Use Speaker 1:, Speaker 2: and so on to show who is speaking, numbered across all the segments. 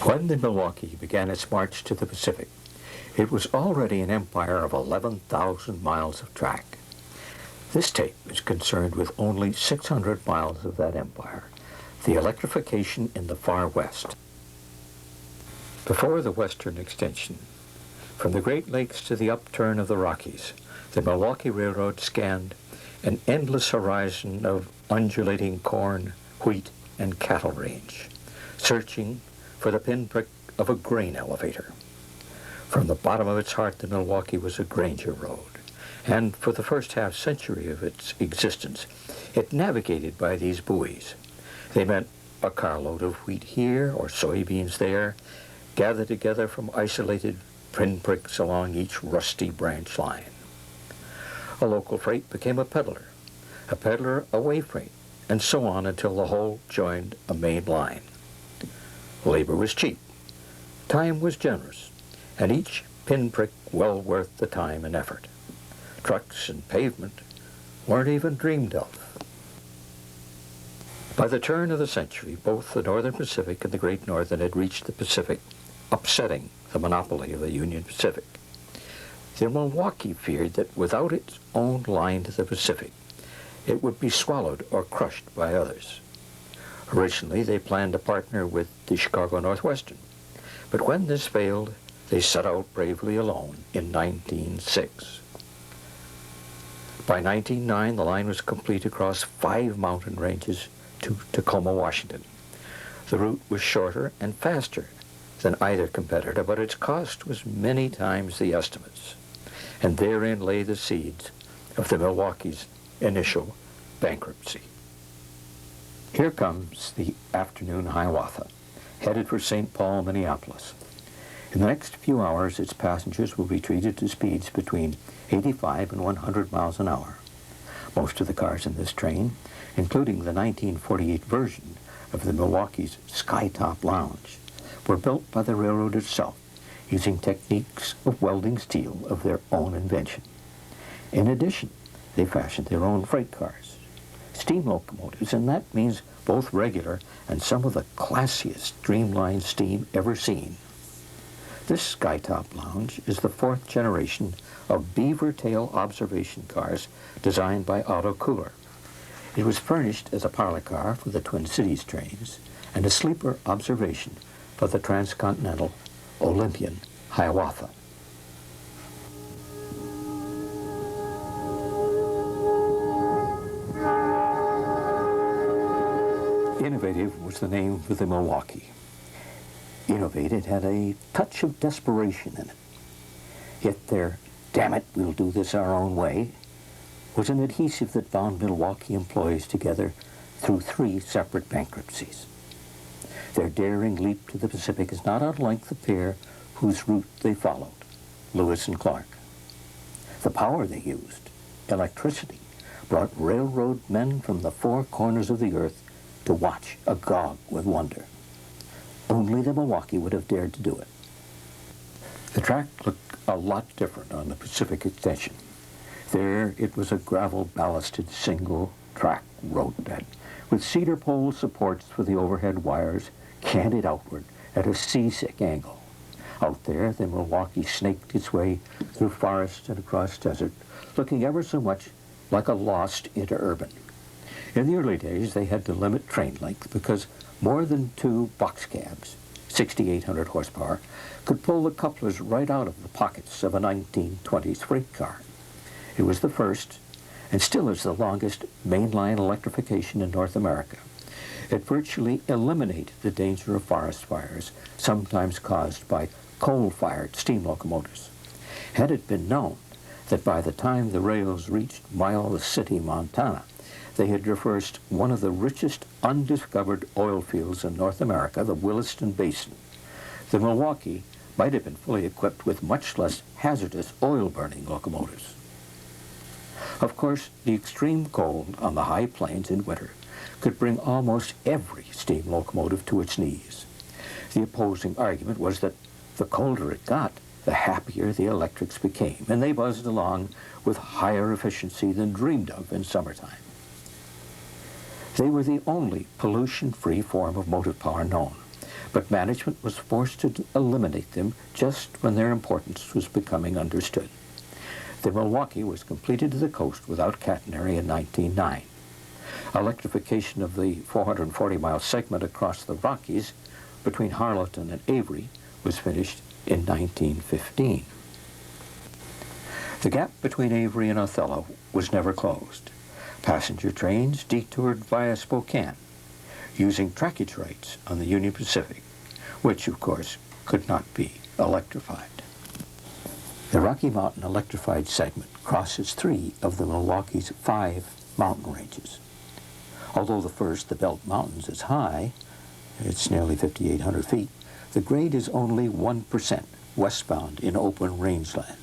Speaker 1: When the Milwaukee began its march to the Pacific, it was already an empire of 11,000 miles of track. This tape is concerned with only 600 miles of that empire, the electrification in the far west. Before the western extension, from the Great Lakes to the upturn of the Rockies, the Milwaukee Railroad scanned an endless horizon of undulating corn, wheat, and cattle range, searching for the pinprick of a grain elevator. From the bottom of its heart, the Milwaukee was a Granger road, and for the first half-century of its existence, it navigated by these buoys. They meant a carload of wheat here or soybeans there, gathered together from isolated pinpricks along each rusty branch line. A local freight became a peddler a way freight, and so on until the whole joined a main line. Labor was cheap, time was generous, and each pinprick well worth the time and effort. Trucks and pavement weren't even dreamed of. By the turn of the century, both the Northern Pacific and the Great Northern had reached the Pacific, upsetting the monopoly of the Union Pacific. The Milwaukee feared that without its own line to the Pacific, it would be swallowed or crushed by others. Originally, they planned to partner with the Chicago Northwestern, but when this failed, they set out bravely alone in 1906. By 1909, the line was complete across 5 mountain ranges to Tacoma, Washington. The route was shorter and faster than either competitor, but its cost was many times the estimates, and therein lay the seeds of the Milwaukee's initial bankruptcy. Here comes the afternoon Hiawatha, headed for St. Paul, Minneapolis. In the next few hours, its passengers will be treated to speeds between 85 and 100 miles an hour. Most of the cars in this train, including the 1948 version of the Milwaukee's Skytop Lounge, were built by the railroad itself, using techniques of welding steel of their own invention. In addition, they fashioned their own freight cars, steam locomotives, and that means both regular and some of the classiest streamlined steam ever seen. This Skytop Lounge is the 4th generation of beaver tail observation cars designed by Otto Kohler. It was furnished as a parlor car for the Twin Cities trains and a sleeper observation for the transcontinental Olympian Hiawatha. Innovative was the name for the Milwaukee. Innovate, it had a touch of desperation in it. Yet their "damn it, we'll do this our own way" was an adhesive that bound Milwaukee employees together through 3 separate bankruptcies. Their daring leap to the Pacific is not unlike the pair whose route they followed, Lewis and Clark. The power they used, electricity, brought railroad men from the 4 corners of the earth to watch agog with wonder. Only the Milwaukee would have dared to do it. The track looked a lot different on the Pacific extension. There it was a gravel-ballasted single-track road bed with cedar pole supports for the overhead wires canted outward at a seasick angle. Out there, the Milwaukee snaked its way through forest and across desert, looking ever so much like a lost interurban. In the early days, they had to limit train length because more than 2 box cabs, 6,800 horsepower, could pull the couplers right out of the pockets of a 1920s freight car. It was the first, and still is the longest, mainline electrification in North America. It virtually eliminated the danger of forest fires, sometimes caused by coal-fired steam locomotives. Had it been known that by the time the rails reached Miles City, Montana, they had traversed one of the richest undiscovered oil fields in North America, the Williston Basin, the Milwaukee might have been fully equipped with much less hazardous oil-burning locomotives. Of course, the extreme cold on the high plains in winter could bring almost every steam locomotive to its knees. The opposing argument was that the colder it got, the happier the electrics became, and they buzzed along with higher efficiency than dreamed of in summertime. They were the only pollution-free form of motive power known, but management was forced to eliminate them just when their importance was becoming understood. The Milwaukee was completed to the coast without catenary in 1909. Electrification of the 440-mile segment across the Rockies between Harleton and Avery was finished in 1915. The gap between Avery and Othello was never closed. Passenger trains detoured via Spokane, using trackage rights on the Union Pacific, which, of course, could not be electrified. The Rocky Mountain electrified segment crosses 3 of the Milwaukee's 5 mountain ranges. Although the first, the Belt Mountains, is high, it's nearly 5,800 feet, the grade is only 1% westbound in open rangeland.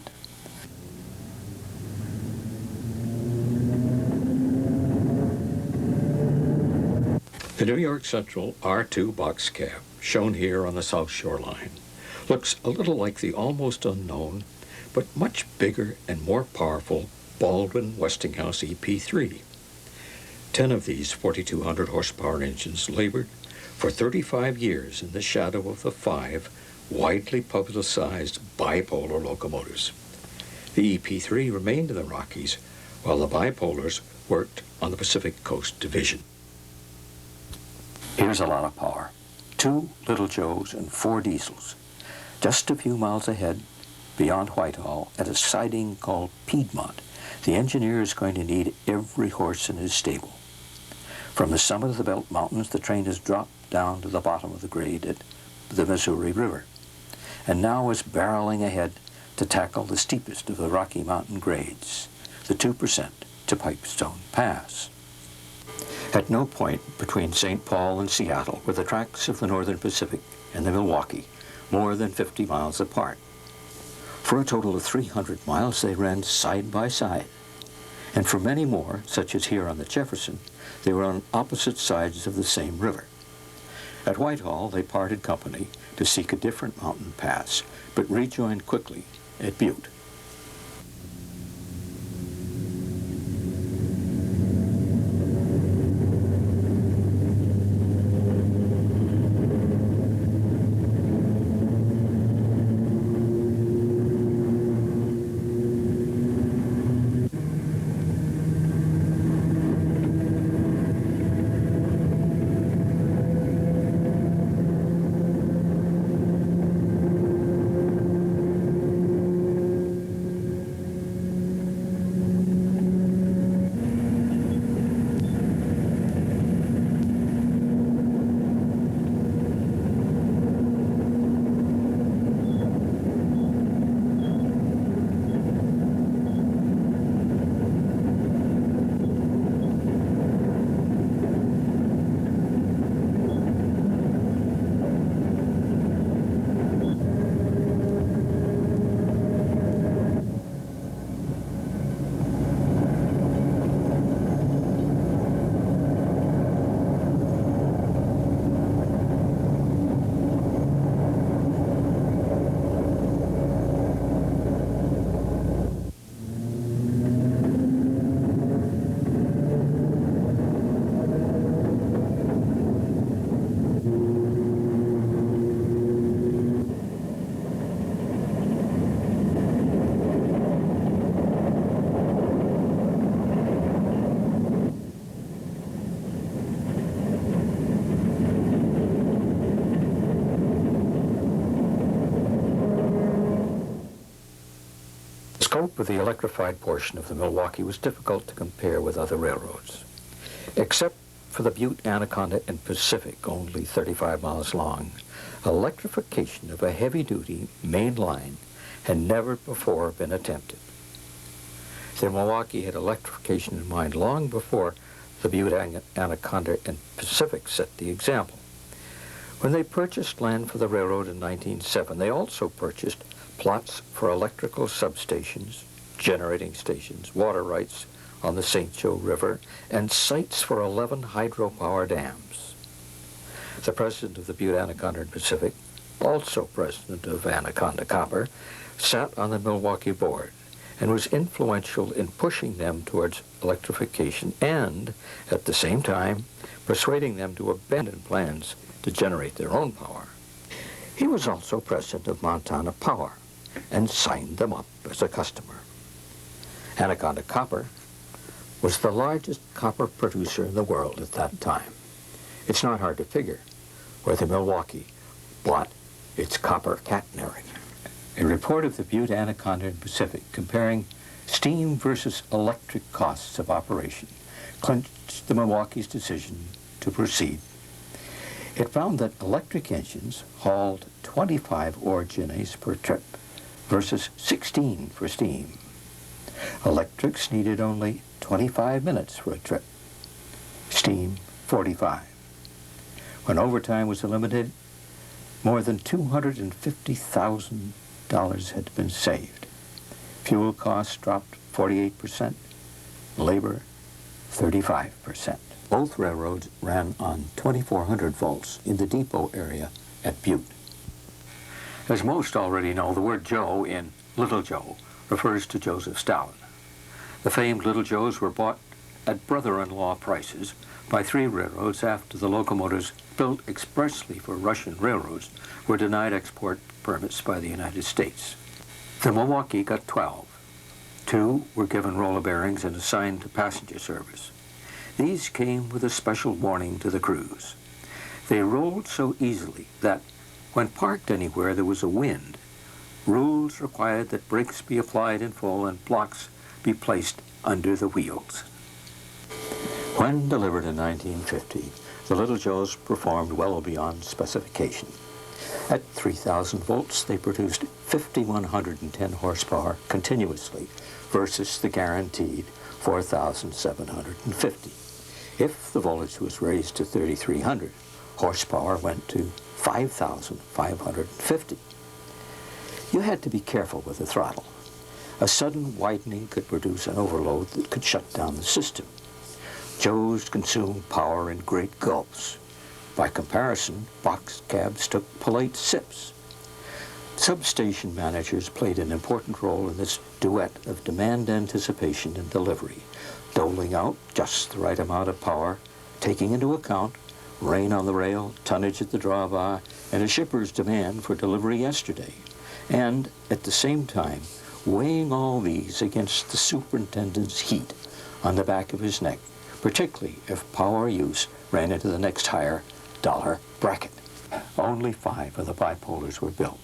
Speaker 1: The New York Central R2 box cab, shown here on the South Shoreline, looks a little like the almost unknown, but much bigger and more powerful Baldwin-Westinghouse EP3. 10 of these 4,200 horsepower engines labored for 35 years in the shadow of the 5 widely publicized bipolar locomotives. The EP3 remained in the Rockies, while the bipolars worked on the Pacific Coast Division. Here's a lot of power. 2 Little Joes and 4 diesels. Just a few miles ahead, beyond Whitehall, at a siding called Piedmont, the engineer is going to need every horse in his stable. From the summit of the Belt Mountains, the train has dropped down to the bottom of the grade at the Missouri River, and now is barreling ahead to tackle the steepest of the Rocky Mountain grades, the 2% to Pipestone Pass. At no point between St. Paul and Seattle were the tracks of the Northern Pacific and the Milwaukee more than 50 miles apart. For a total of 300 miles, they ran side by side. And for many more, such as here on the Jefferson, they were on opposite sides of the same river. At Whitehall, they parted company to seek a different mountain pass, but rejoined quickly at Butte. The scope of the electrified portion of the Milwaukee was difficult to compare with other railroads. Except for the Butte, Anaconda, and Pacific, only 35 miles long, electrification of a heavy-duty main line had never before been attempted. The Milwaukee had electrification in mind long before the Butte, Anaconda, and Pacific set the example. When they purchased land for the railroad in 1907, they also purchased plots for electrical substations, generating stations, water rights on the St. Joe River, and sites for 11 hydropower dams. The president of the Butte, Anaconda, and Pacific, also president of Anaconda Copper, sat on the Milwaukee board and was influential in pushing them towards electrification and, at the same time, persuading them to abandon plans to generate their own power. He was also president of Montana Power and signed them up as a customer. Anaconda Copper was the largest copper producer in the world at that time. It's not hard to figure where the Milwaukee bought its copper catenary. A report of the Butte, Anaconda, and Pacific comparing steam versus electric costs of operation clinched the Milwaukee's decision to proceed. It found that electric engines hauled 25 orgenes per trip versus 16 for steam. Electrics needed only 25 minutes for a trip, steam 45. When overtime was eliminated, more than $250,000 had been saved. Fuel costs dropped 48%, labor 35%. Both railroads ran on 2400 volts in the depot area at Butte. As most already know, the word Joe in Little Joe refers to Joseph Stalin. The famed Little Joes were bought at brother-in-law prices by 3 railroads after the locomotives built expressly for Russian railroads were denied export permits by the United States. The Milwaukee got 12. 2 were given roller bearings and assigned to passenger service. These came with a special warning to the crews. They rolled so easily that when parked anywhere there was a wind, rules required that brakes be applied in full and blocks be placed under the wheels. When delivered in 1950, the Little Joes performed well beyond specification. At 3,000 volts, they produced 5,110 horsepower continuously versus the guaranteed 4,750. If the voltage was raised to 3,300, horsepower went to 5,550. You had to be careful with the throttle. A sudden widening could produce an overload that could shut down the system. Joes consumed power in great gulps. By comparison, box cabs took polite sips. Substation managers played an important role in this duet of demand anticipation and delivery, doling out just the right amount of power, taking into account rain on the rail, tonnage at the drawbar, and a shipper's demand for delivery yesterday, and at the same time weighing all these against the superintendent's heat on the back of his neck, particularly if power use ran into the next higher dollar bracket. Only 5 of the bipolars were built,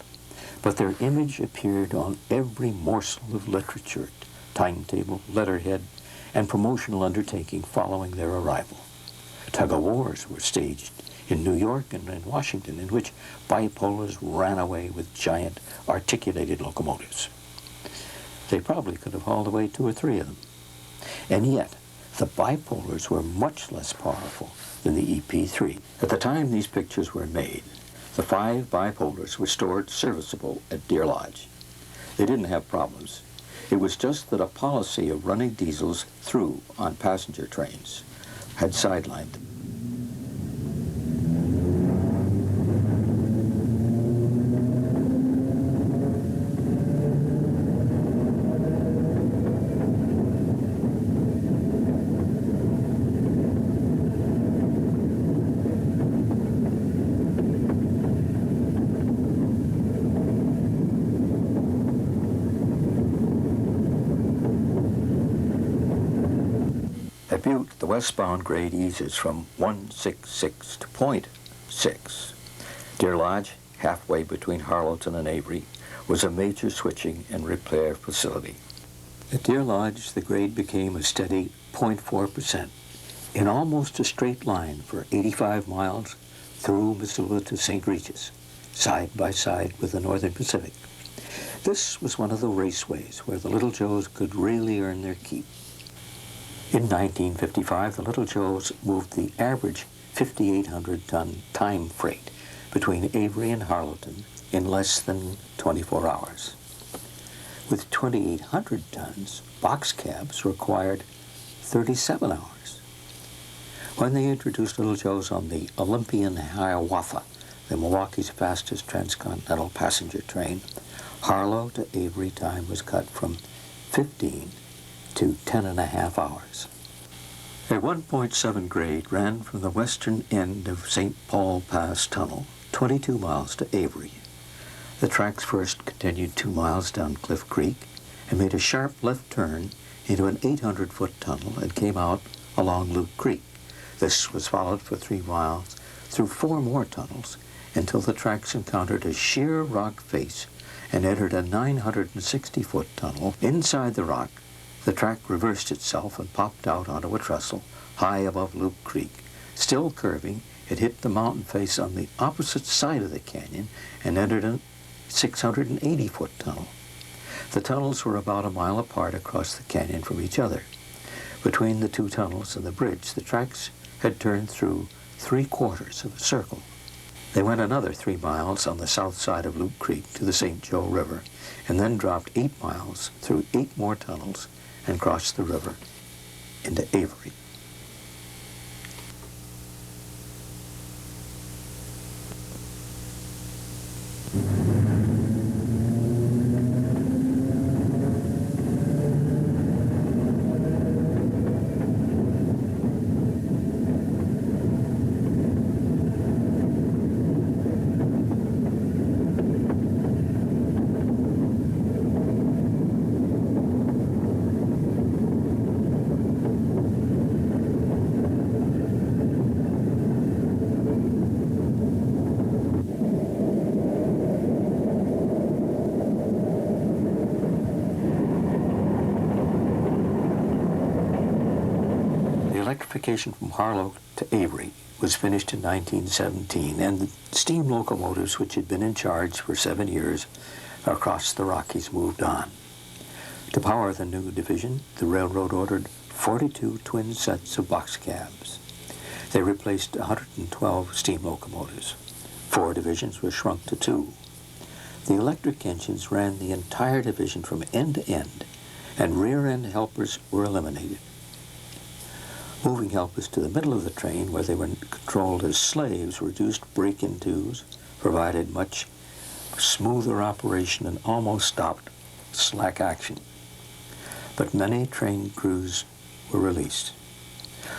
Speaker 1: but their image appeared on every morsel of literature, timetable, letterhead, and promotional undertaking following their arrival. Tug-of-wars were staged in New York and in Washington, in which bipolars ran away with giant articulated locomotives. They probably could have hauled away 2 or 3 of them. And yet, the bipolars were much less powerful than the EP3. At the time these pictures were made, the 5 bipolars were stored serviceable at Deer Lodge. They didn't have problems. It was just that a policy of running diesels through on passenger trains had sidelined them. At Butte, the westbound grade eases from 166 to 0.6. Deer Lodge, halfway between Harlowton and Avery, was a major switching and repair facility. At Deer Lodge, the grade became a steady 0.4% in almost a straight line for 85 miles through Missoula to St. Regis, side by side with the Northern Pacific. This was one of the raceways where the Little Joes could really earn their keep. In 1955, the Little Joes moved the average 5,800-ton time freight between Avery and Harlowton in less than 24 hours. With 2,800 tons, box cabs required 37 hours. When they introduced Little Joes on the Olympian Hiawatha, the Milwaukee's fastest transcontinental passenger train, Harlow to Avery time was cut from 15 to 10.5 hours. A 1.7 grade ran from the western end of St. Paul Pass Tunnel, 22 miles to Avery. The tracks first continued 2 miles down Cliff Creek and made a sharp left turn into an 800-foot tunnel and came out along Luke Creek. This was followed for 3 miles through 4 more tunnels until the tracks encountered a sheer rock face and entered a 960-foot tunnel. Inside the rock, the track reversed itself and popped out onto a trestle high above Luke Creek. Still curving, it hit the mountain face on the opposite side of the canyon and entered a 680-foot tunnel. The tunnels were about a mile apart across the canyon from each other. Between the 2 tunnels and the bridge, the tracks had turned through 3/4 of a circle. They went another 3 miles on the south side of Luke Creek to the St. Joe River, and then dropped 8 miles through 8 more tunnels and crossed the river into Avery. Electrification from Harlow to Avery was finished in 1917, and the steam locomotives, which had been in charge for 7 years across the Rockies, moved on. To power the new division, the railroad ordered 42 twin sets of box cabs. They replaced 112 steam locomotives. 4 divisions were shrunk to 2. The electric engines ran the entire division from end to end, and rear-end helpers were eliminated. Moving helpers to the middle of the train, where they were controlled as slaves, reduced break-in-twos, provided much smoother operation, and almost stopped slack action. But many train crews were released.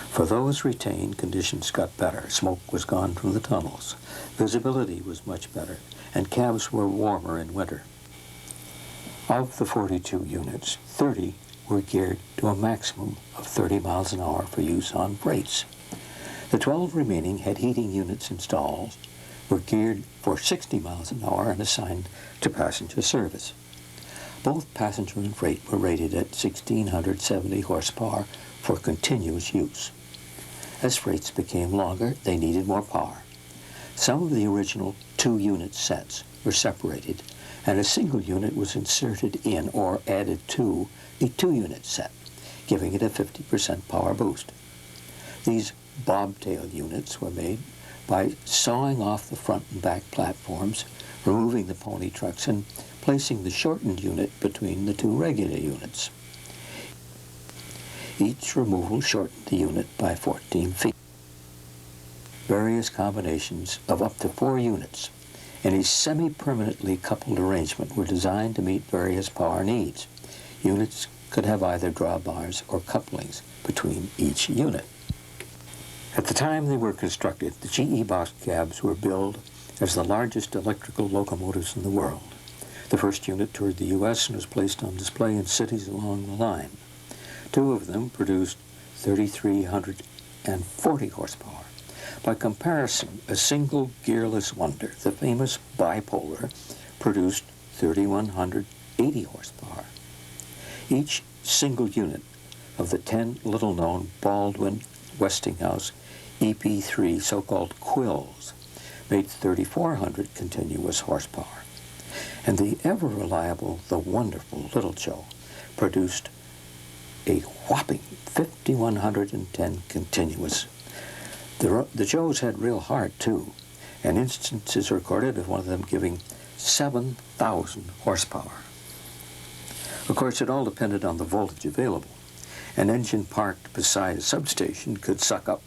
Speaker 1: For those retained, conditions got better. Smoke was gone from the tunnels. Visibility was much better, and cabs were warmer in winter. Of the 42 units, 30 were geared to a maximum of 30 miles an hour for use on freights. The 12 remaining had heating units installed, were geared for 60 miles an hour and assigned to passenger service. Both passenger and freight were rated at 1,670 horsepower for continuous use. As freights became longer, they needed more power. Some of the original 2-unit sets were separated, and a single unit was inserted in or added to a 2-unit set, giving it a 50% power boost. These bobtail units were made by sawing off the front and back platforms, removing the pony trucks, and placing the shortened unit between the 2 regular units. Each removal shortened the unit by 14 feet. Various combinations of up to 4 units in a semi-permanently coupled arrangement were designed to meet various power needs. Units could have either drawbars or couplings between each unit. At the time they were constructed, the GE box cabs were billed as the largest electrical locomotives in the world. The first unit toured the U.S. and was placed on display in cities along the line. 2 of them produced 3,340 horsepower. By comparison, a single gearless wonder, the famous bipolar, produced 3,180 horsepower. Each single unit of the 10 little-known Baldwin Westinghouse EP3 so-called quills made 3,400 continuous horsepower. And the ever-reliable, the wonderful Little Joe produced a whopping 5,110 continuous. The Joes had real heart, too, and instances recorded of one of them giving 7,000 horsepower. Of course, it all depended on the voltage available. An engine parked beside a substation could suck up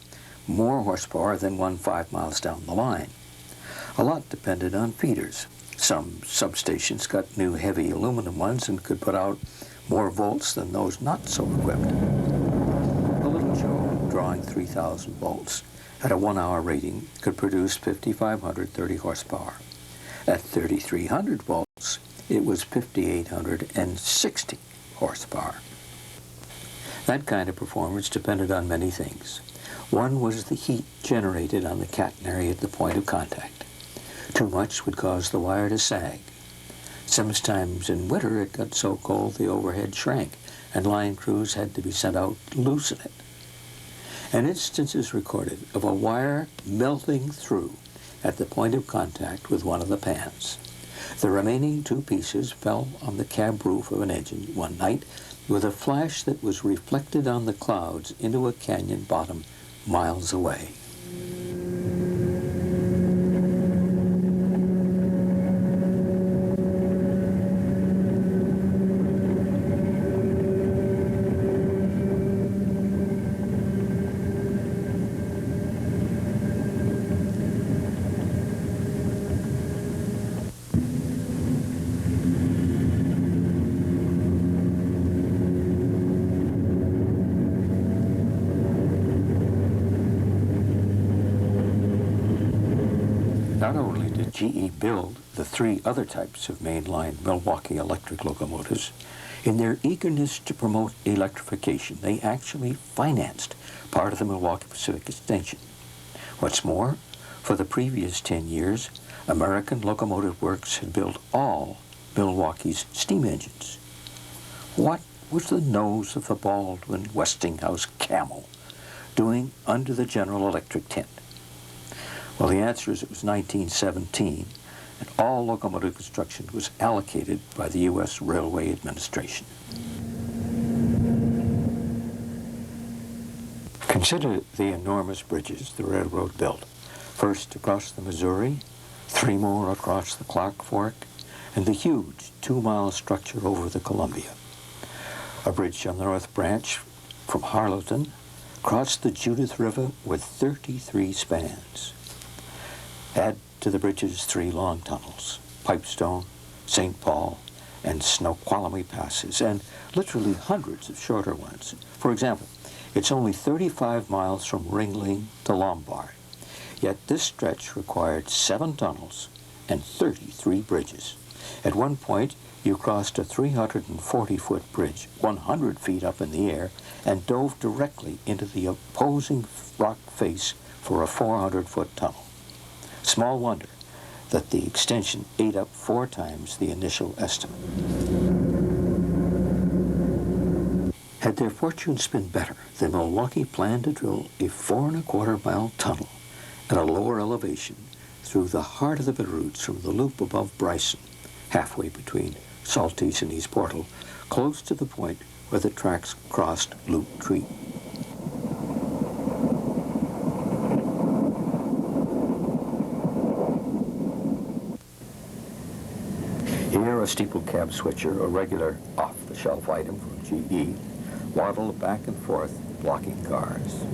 Speaker 1: more horsepower than one 5 miles down the line. A lot depended on feeders. Some substations got new heavy aluminum ones and could put out more volts than those not so equipped. The Little Joe, drawing 3,000 volts, at a 1-hour rating could produce 5,530 horsepower. At 3,300 volts, it was 5,860 horsepower. That kind of performance depended on many things. One was the heat generated on the catenary at the point of contact. Too much would cause the wire to sag. Sometimes in winter it got so cold the overhead shrank, and line crews had to be sent out to loosen it. An instance is recorded of a wire melting through at the point of contact with one of the pans. The remaining 2 pieces fell on the cab roof of an engine one night with a flash that was reflected on the clouds into a canyon bottom miles away. Not only did GE build the 3 other types of mainline Milwaukee electric locomotives, in their eagerness to promote electrification, they actually financed part of the Milwaukee Pacific extension. What's more, for the previous 10 years, American Locomotive Works had built all Milwaukee's steam engines. What was the nose of the Baldwin-Westinghouse Camel doing under the General Electric tent? Well, the answer is it was 1917, and all locomotive construction was allocated by the U.S. Railway Administration. Consider the enormous bridges the railroad built. First across the Missouri, 3 more across the Clark Fork, and the huge 2-mile structure over the Columbia. A bridge on the North Branch from Harlowton crossed the Judith River with 33 spans. Add to the bridge's 3 long tunnels, Pipestone, St. Paul, and Snoqualmie passes, and literally hundreds of shorter ones. For example, it's only 35 miles from Ringling to Lombard, yet this stretch required 7 tunnels and 33 bridges. At one point, you crossed a 340-foot bridge 100 feet up in the air and dove directly into the opposing rock face for a 400-foot tunnel. Small wonder that the extension ate up 4 times the initial estimate. Had their fortunes been better, the Milwaukee planned to drill a 4.25-mile tunnel at a lower elevation through the heart of the Bitterroots from the loop above Bryson, halfway between Saltese and East Portal, close to the point where the tracks crossed Loop Creek. Here, a steeple cab switcher, a regular off-the-shelf item from GE, waddled back and forth, blocking cars.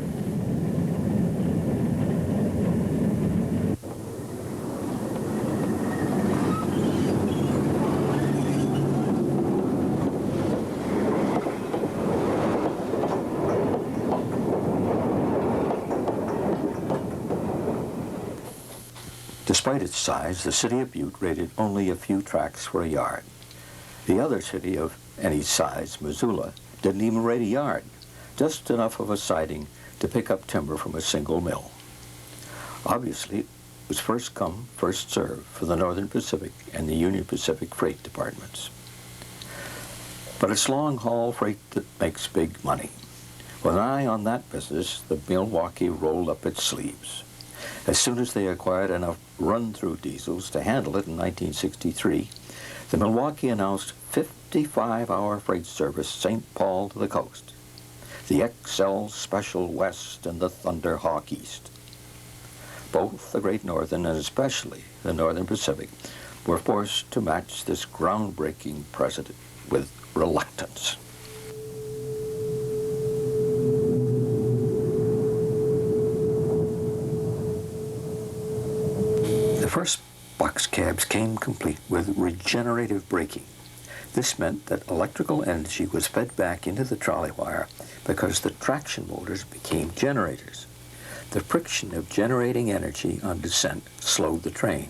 Speaker 1: Despite its size, the city of Butte rated only a few tracks for a yard. The other city of any size, Missoula, didn't even rate a yard, just enough of a siding to pick up timber from a single mill. Obviously, it was first come, first served for the Northern Pacific and the Union Pacific freight departments. But it's long-haul freight that makes big money. With an eye on that business, the Milwaukee rolled up its sleeves. As soon as they acquired enough run-through diesels to handle it in 1963, the Milwaukee announced 55-hour freight service St. Paul to the coast, the XL Special West and the Thunderhawk East. Both the Great Northern and especially the Northern Pacific were forced to match this groundbreaking precedent with reluctance. The first box cabs came complete with regenerative braking. This meant that electrical energy was fed back into the trolley wire because the traction motors became generators. The friction of generating energy on descent slowed the train.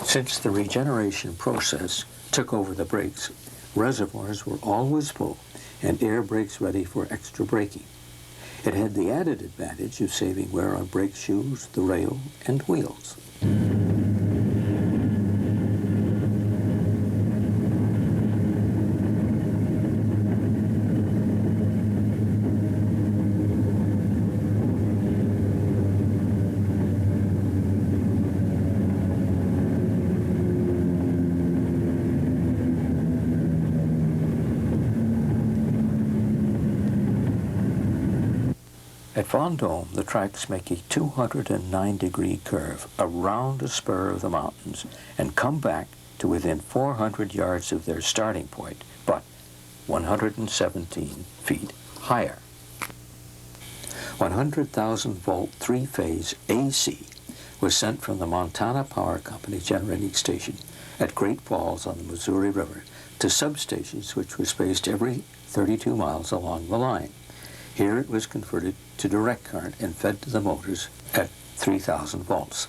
Speaker 1: Since the regeneration process took over the brakes, reservoirs were always full and air brakes ready for extra braking. It had the added advantage of saving wear on brake shoes, the rail, and wheels. At Vendôme, the tracks make a 209-degree curve around a spur of the mountains and come back to within 400 yards of their starting point, but 117 feet higher. 100,000-volt three-phase AC was sent from the Montana Power Company generating station at Great Falls on the Missouri River to substations which were spaced every 32 miles along the line. Here it was converted to direct current and fed to the motors at 3,000 volts.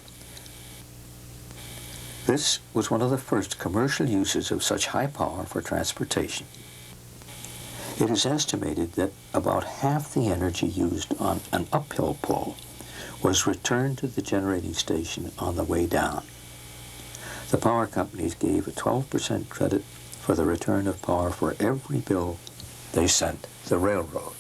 Speaker 1: This was one of the first commercial uses of such high power for transportation. It is estimated that about half the energy used on an uphill pull was returned to the generating station on the way down. The power companies gave a 12% credit for the return of power for every bill they sent the railroad.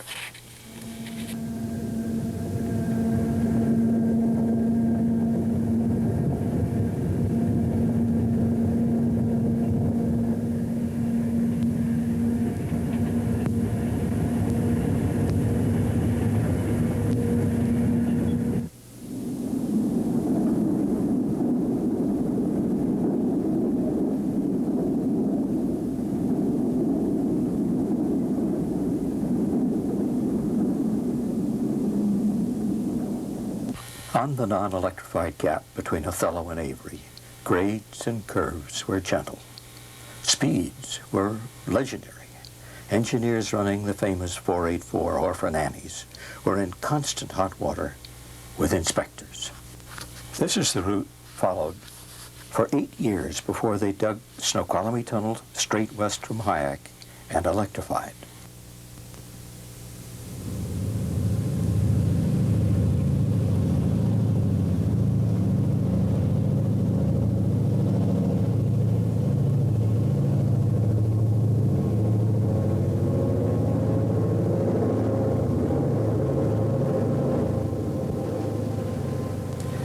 Speaker 1: On the non-electrified gap between Othello and Avery, grades and curves were gentle. Speeds were legendary. Engineers running the famous 484 Orphan Annies were in constant hot water with inspectors. This is the route followed for 8 years before they dug Snoqualmie Tunnel straight west from Hyack and Electrified.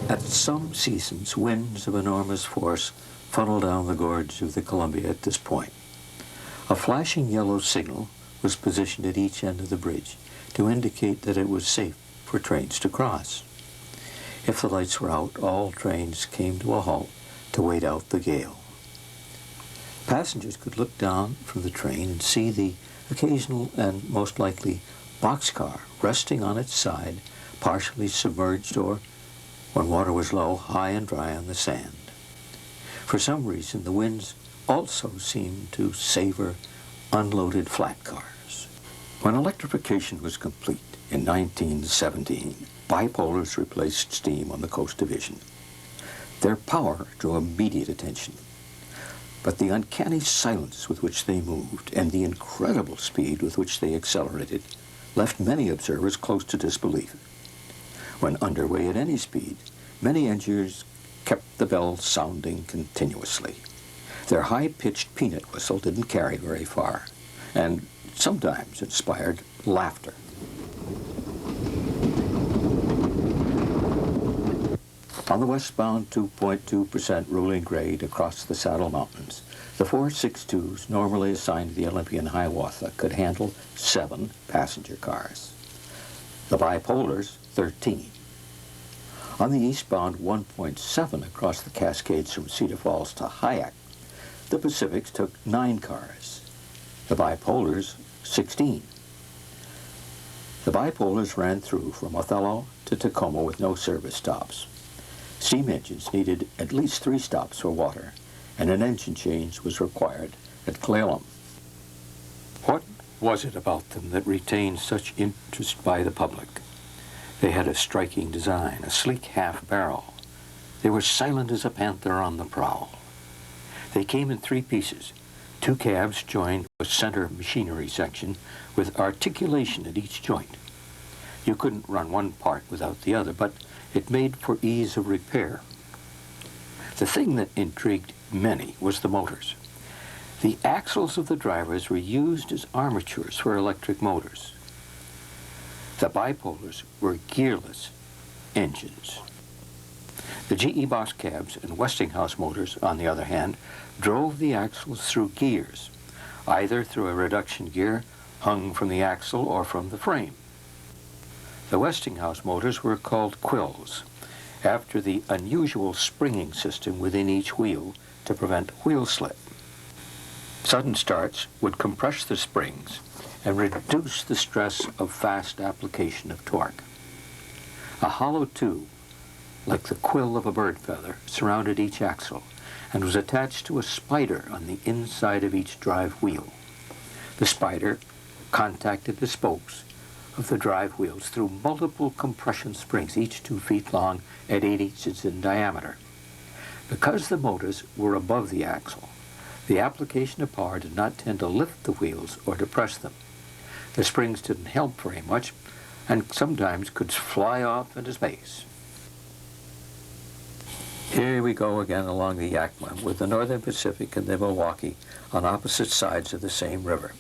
Speaker 1: At some seasons, winds of enormous force funnel down the gorge of the Columbia at this point. A flashing yellow signal was positioned at each end of the bridge to indicate that it was safe for trains to cross. If the lights were out, all trains came to a halt to wait out the gale. Passengers could look down from the train and see the occasional and most likely boxcar resting on its side, partially submerged or, when water was low, high and dry on the sand. For some reason, the winds also seemed to savor unloaded flat cars. When electrification was complete in 1917, bipolars replaced steam on the Coast Division. Their power drew immediate attention, but the uncanny silence with which they moved and the incredible speed with which they accelerated left many observers close to disbelief. When underway at any speed, many engineers kept the bell sounding continuously. Their high-pitched peanut whistle didn't carry very far, and sometimes inspired laughter. On the westbound 2.2% rolling grade across the Saddle Mountains, the 462s normally assigned to the Olympian Hiawatha could handle 7 passenger cars. The bipolars, 13. On the eastbound 1.7 across the Cascades from Cedar Falls to Hyack, the Pacifics took 9 cars. The bipolars, 16. The bipolars ran through from Othello to Tacoma with no service stops. Steam engines needed at least 3 stops for water, and an engine change was required at Cle Elum. What was it about them that retained such interest by the public? They had a striking design, a sleek half-barrel. They were silent as a panther on the prowl. They came in 3 pieces, 2 cabs joined with a center machinery section with articulation at each joint. You couldn't run one part without the other, but it made for ease of repair. The thing that intrigued many was the motors. The axles of the drivers were used as armatures for electric motors. The bipolars were gearless engines. The GE box cabs and Westinghouse motors, on the other hand, drove the axles through gears, either through a reduction gear hung from the axle or from the frame. The Westinghouse motors were called quills, after the unusual springing system within each wheel to prevent wheel slip. Sudden starts would compress the springs and reduce the stress of fast application of torque. A hollow tube, like the quill of a bird feather, surrounded each axle and was attached to a spider on the inside of each drive wheel. The spider contacted the spokes of the drive wheels through multiple compression springs, each 2 feet long at 8 inches in diameter. Because the motors were above the axle, the application of power did not tend to lift the wheels or depress them. The springs didn't help very much and sometimes could fly off into space. Here we go again along the Yakima with the Northern Pacific and the Milwaukee on opposite sides of the same river.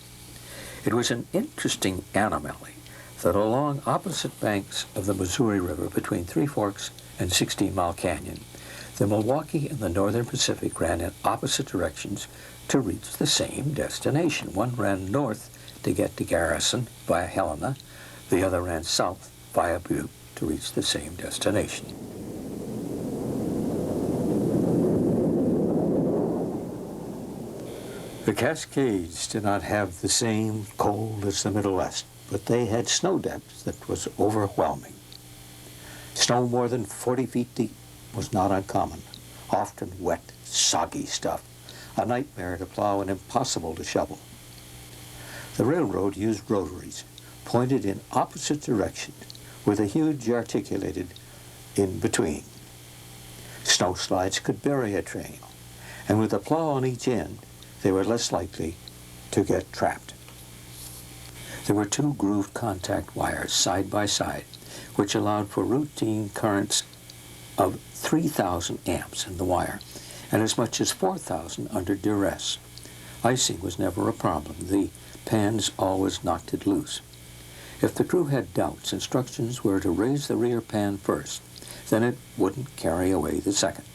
Speaker 1: It was an interesting anomaly that along opposite banks of the Missouri River between Three Forks and 16 Mile Canyon, the Milwaukee and the Northern Pacific ran in opposite directions to reach the same destination. One ran north to get to Garrison via Helena, the other ran south via Butte to reach the same destination. The Cascades did not have the same cold as the Middle West, but they had snow depth that was overwhelming. Snow more than 40 feet deep was not uncommon, often wet, soggy stuff, a nightmare to plow and impossible to shovel. The railroad used rotaries, pointed in opposite directions, with a huge articulated in between. Snow slides could bury a train, and with a plow on each end, they were less likely to get trapped. There were 2 grooved contact wires side by side, which allowed for routine currents of 3,000 amps in the wire, and as much as 4,000 under duress. Icing was never a problem. The pans always knocked it loose. If the crew had doubts, instructions were to raise the rear pan first, then it wouldn't carry away the second.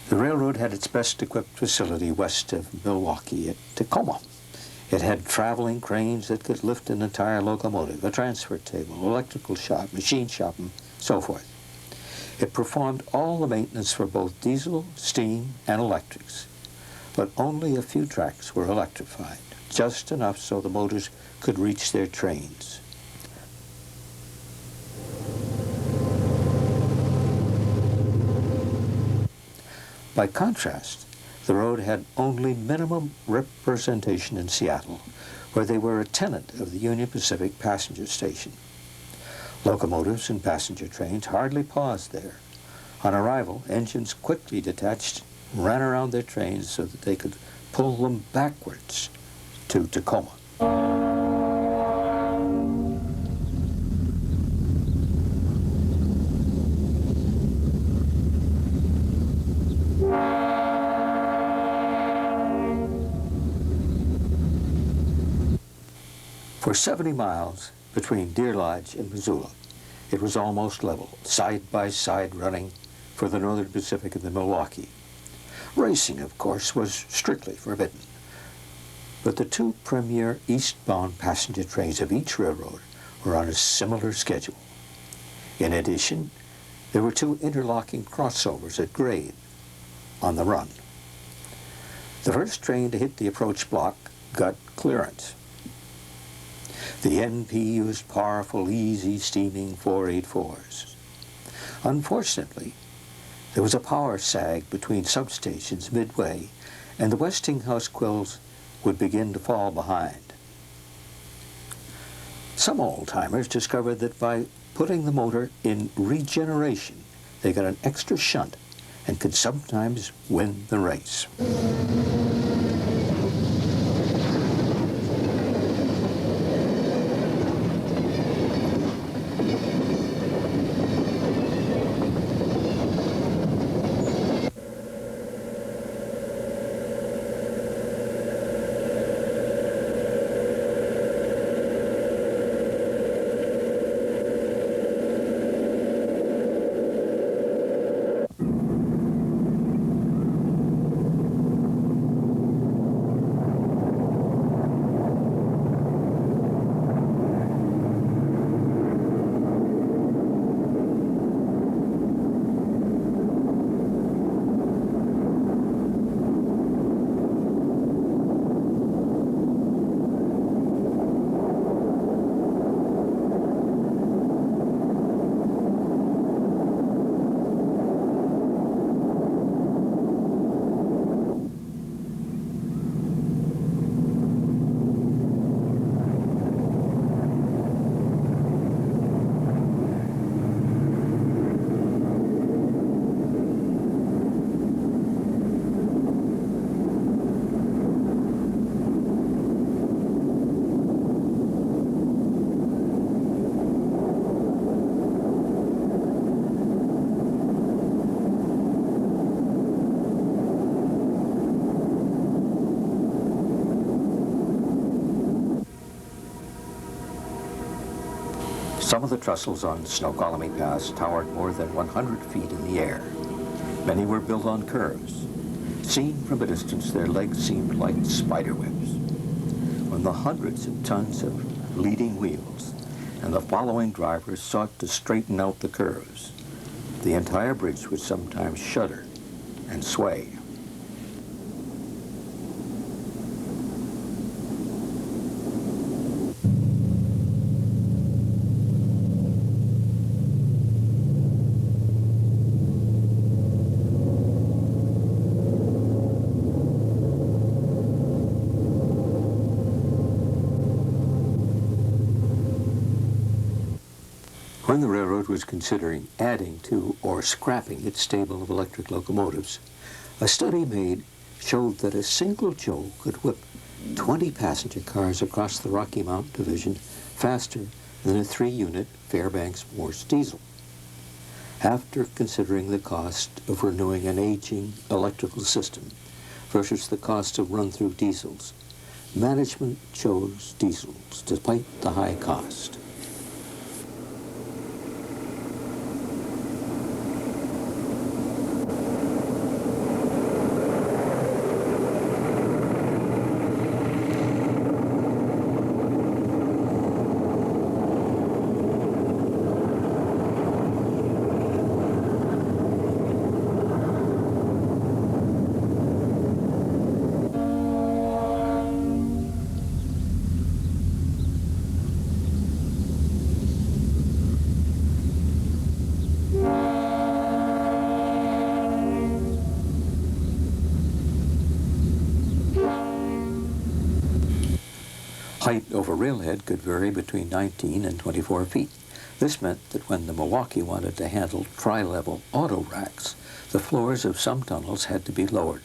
Speaker 1: The railroad had its best equipped facility west of Milwaukee at Tacoma. It had traveling cranes that could lift an entire locomotive, a transfer table, electrical shop, machine shop, and so forth. It performed all the maintenance for both diesel, steam, and electrics, but only a few tracks were electrified, just enough so the motors could reach their trains. By contrast, the road had only minimum representation in Seattle, where they were a tenant of the Union Pacific passenger station. Locomotives and passenger trains hardly paused there. On arrival, engines quickly detached, ran around their trains so that they could pull them backwards to Tacoma. For 70 miles between Deer Lodge and Missoula, it was almost level, side by side running for the Northern Pacific and the Milwaukee. Racing, of course, was strictly forbidden. But the two premier eastbound passenger trains of each railroad were on a similar schedule. In addition, there were two interlocking crossovers at grade on the run. The first train to hit the approach block got clearance. The NP used powerful, easy, steaming 484s. Unfortunately, there was a power sag between substations midway, and the Westinghouse quills would begin to fall behind. Some old-timers discovered that by putting the motor in regeneration, they got an extra shunt and could sometimes win the race. Some of the trestles on Snoqualmie Pass towered more than 100 feet in the air. Many were built on curves. Seen from a distance, their legs seemed like spider webs. When the hundreds of tons of leading wheels and the following drivers sought to straighten out the curves, the entire bridge would sometimes shudder and sway. When the railroad was considering adding to or scrapping its stable of electric locomotives, a study made showed that a single Joe could whip 20 passenger cars across the Rocky Mountain Division faster than a 3-unit Fairbanks Morse diesel. After considering the cost of renewing an aging electrical system versus the cost of run-through diesels, management chose diesels despite the high cost. Height over railhead could vary between 19 and 24 feet. This meant that when the Milwaukee wanted to handle tri-level auto racks, the floors of some tunnels had to be lowered.